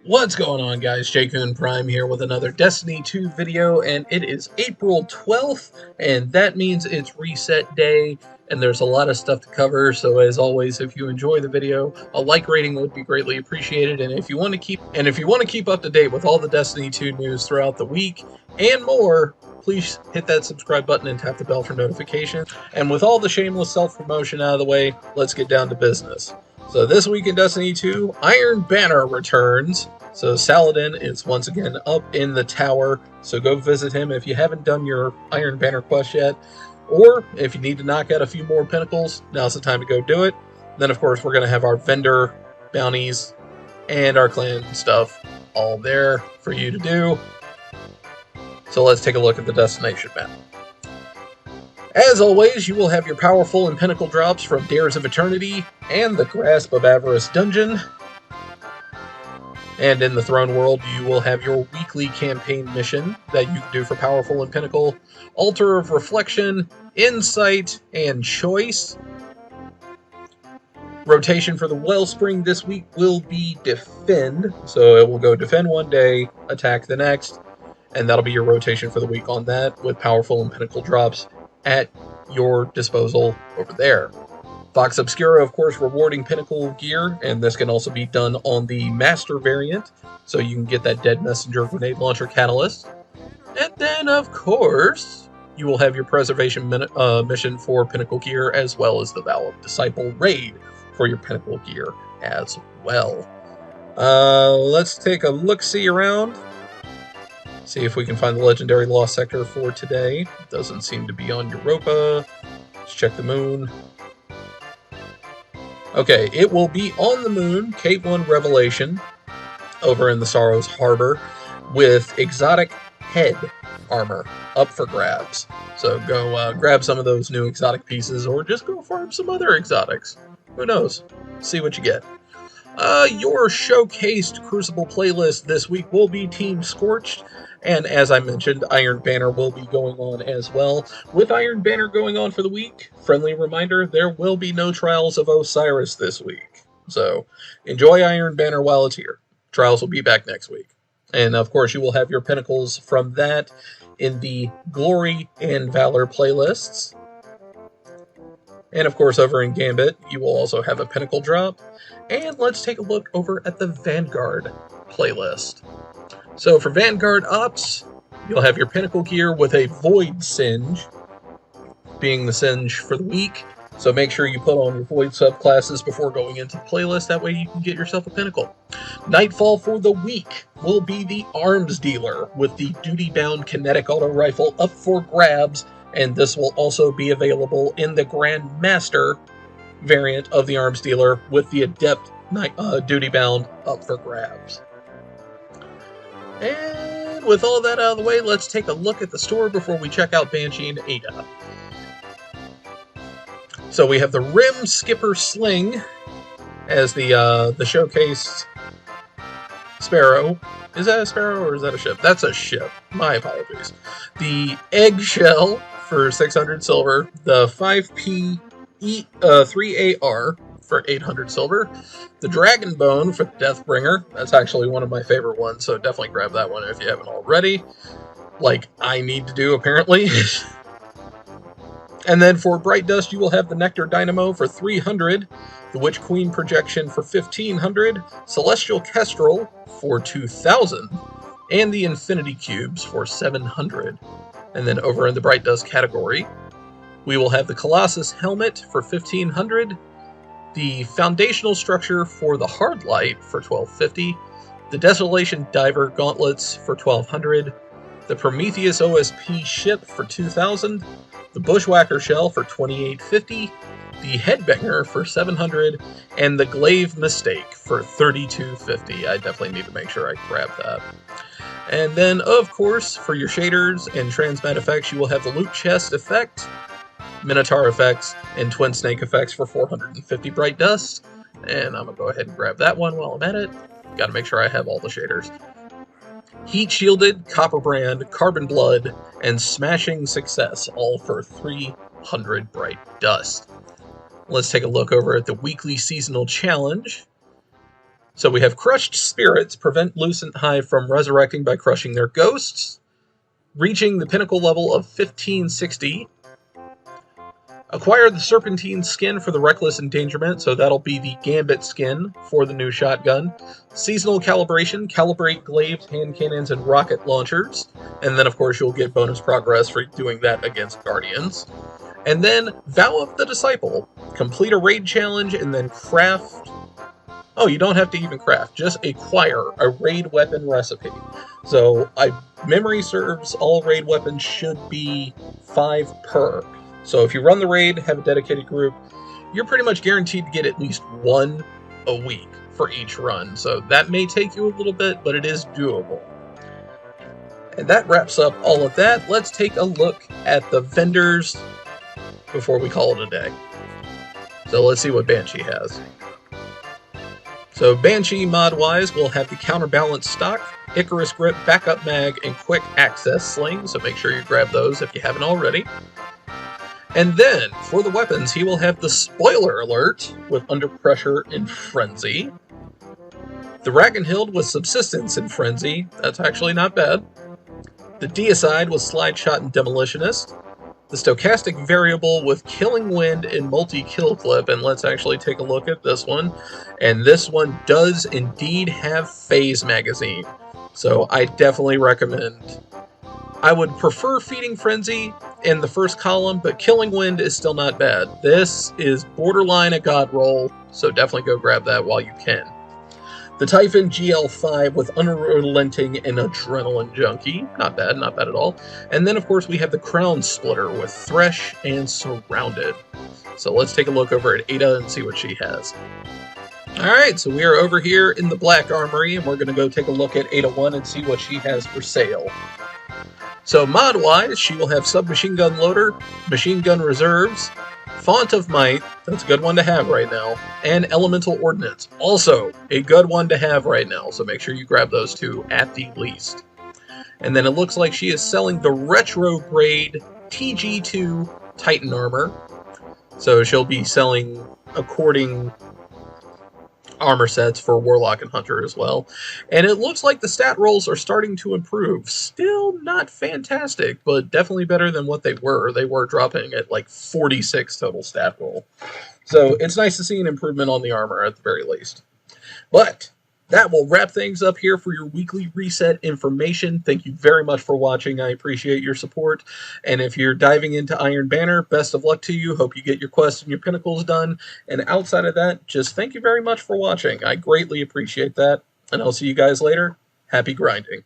What's going on, guys? Jaycoon Prime here with another Destiny 2 video, and it is April 12th, and that means it's reset day, and there's a lot of stuff to cover. So as always, if you enjoy the video, a like rating would be greatly appreciated, and if you want to keep up to date with all the Destiny 2 news throughout the week and more, please hit that subscribe button and tap the bell for notifications. And with all the shameless self-promotion out of the way, let's get down to business. So this week in Destiny 2, Iron Banner returns. So Saladin is once again up in the tower, so go visit him if you haven't done your Iron Banner quest yet. Or if you need to knock out a few more pinnacles, now's the time to go do it. Then of course we're going to have our vendor bounties and our clan stuff all there for you to do. So let's take a look at the destination map. As always, you will have your powerful and pinnacle drops from Dares of Eternity and the Grasp of Avarice dungeon. And in the Throne World, you will have your weekly campaign mission that you can do for powerful and pinnacle, Altar of Reflection, Insight, and Choice. Rotation for the Wellspring this week will be Defend, so it will go Defend one day, Attack the next, and that'll be your rotation for the week on that, with powerful and pinnacle drops at your disposal over there. Vox Obscura, of course, rewarding pinnacle gear, and this can also be done on the Master variant, so you can get that Dead Messenger Grenade Launcher Catalyst. And then, of course, you will have your Preservation mission for pinnacle gear, as well as the Vow of Disciple raid for your pinnacle gear as well. Let's take a look-see around. See if we can find the legendary Lost Sector for today. Doesn't seem to be on Europa. Let's check the moon. Okay, it will be on the moon, Cave 1 Revelation, over in the Sorrows Harbor, with exotic head armor up for grabs. So go grab some of those new exotic pieces, or just go farm some other exotics. Who knows? See what you get. Your showcased Crucible playlist this week will be Team Scorched, and as I mentioned, Iron Banner will be going on as well. With Iron Banner going on for the week, friendly reminder, there will be no Trials of Osiris this week. So enjoy Iron Banner while it's here. Trials will be back next week. And of course, you will have your pinnacles from that in the Glory and Valor playlists. And of course, over in Gambit, you will also have a pinnacle drop. And let's take a look over at the Vanguard playlist. So for Vanguard Ops, you'll have your pinnacle gear with a Void Singe, being the Singe for the week. So make sure you put on your Void subclasses before going into the playlist. That way you can get yourself a pinnacle. Nightfall for the week will be the Arms Dealer with the Duty-Bound Kinetic Auto Rifle up for grabs. And this will also be available in the Grandmaster variant of the Arms Dealer with the Adept Duty Bound up for grabs. And with all that out of the way, let's take a look at the store before we check out Banshee and Ada. So we have the Rim Skipper Sling as the showcased Sparrow. Is that a Sparrow or is that a ship? That's a ship. My apologies. The Eggshell for 600 silver, the 5P 3AR for 800 silver, the Dragon Bone for the Deathbringer. That's actually one of my favorite ones, so definitely grab that one if you haven't already. Like I need to do, apparently. And then for Bright Dust, you will have the Nectar Dynamo for 300, the Witch Queen Projection for 1500, Celestial Kestrel for 2000, and the Infinity Cubes for 700. And then over in the Bright Dust category, we will have the Colossus Helmet for 1500, the Foundational Structure for the Hard Light for 1250, the Desolation Diver Gauntlets for 1200, the Prometheus OSP Ship for 2000, the Bushwhacker Shell for 2850, the Headbanger for 700, and the Glaive Mistake for 3250. I definitely need to make sure I grab that. And then, of course, for your shaders and transmat effects, you will have the Loot Chest effect, Minotaur effects, and Twin Snake effects for 450 Bright Dust. And I'm going to go ahead and grab that one while I'm at it. Got to make sure I have all the shaders. Heat Shielded, Copperbrand, Carbon Blood, and Smashing Success, all for 300 Bright Dust. Let's take a look over at the weekly seasonal challenge. So we have Crushed Spirits, prevent Lucent Hive from resurrecting by crushing their ghosts, reaching the pinnacle level of 1560. Acquire the Serpentine skin for the Reckless Endangerment, so that'll be the Gambit skin for the new shotgun. Seasonal Calibration, calibrate glaives, hand cannons, and rocket launchers. And then, of course, you'll get bonus progress for doing that against Guardians. And then, Vow of the Disciple. Complete a raid challenge and then craft... Oh, you don't have to even craft. Just acquire a raid weapon recipe. So, memory serves, all raid weapons should be 5 per. So if you run the raid, have a dedicated group, you're pretty much guaranteed to get at least 1 a week for each run. So that may take you a little bit, but it is doable. And that wraps up all of that. Let's take a look at the vendors before we call it a day. So let's see what Banshee has. So Banshee mod-wise will have the Counterbalance stock, Icarus grip, backup mag, and quick access sling. So make sure you grab those if you haven't already. And then, for the weapons, he will have the Spoiler Alert with Under Pressure and Frenzy. The Ragnhild with Subsistence and Frenzy. That's actually not bad. The Deicide with Slide Shot and Demolitionist. The Stochastic Variable with Killing Wind and Multi-Kill Clip. And let's actually take a look at this one. And this one does indeed have Phase Magazine. So I definitely recommend. I would prefer Feeding Frenzy in the first column, but Killing Wind is still not bad. This is borderline a god roll, so definitely go grab that while you can. The Typhon GL5 with Unrelenting and Adrenaline Junkie. Not bad at all. And then, of course, we have the Crown Splitter with Thresh and Surrounded. So let's take a look over at Ada and see what she has. Alright, so we are over here in the Black Armory, and we're going to go take a look at Ada 1 and see what she has for sale. So mod-wise, she will have Submachine Gun Loader, Machine Gun Reserves, Font of Might, that's a good one to have right now, and Elemental Ordnance, also a good one to have right now, so make sure you grab those two at the least. And then it looks like she is selling the retrograde TG2 Titan Armor, so she'll be selling according armor sets for Warlock and Hunter as well. And it looks like the stat rolls are starting to improve. Still not fantastic, but definitely better than what they were. They were dropping at like 46 total stat roll. So it's nice to see an improvement on the armor at the very least. But that will wrap things up here for your weekly reset information. Thank you very much for watching. I appreciate your support. And if you're diving into Iron Banner, best of luck to you. Hope you get your quests and your pinnacles done. And outside of that, just thank you very much for watching. I greatly appreciate that. And I'll see you guys later. Happy grinding.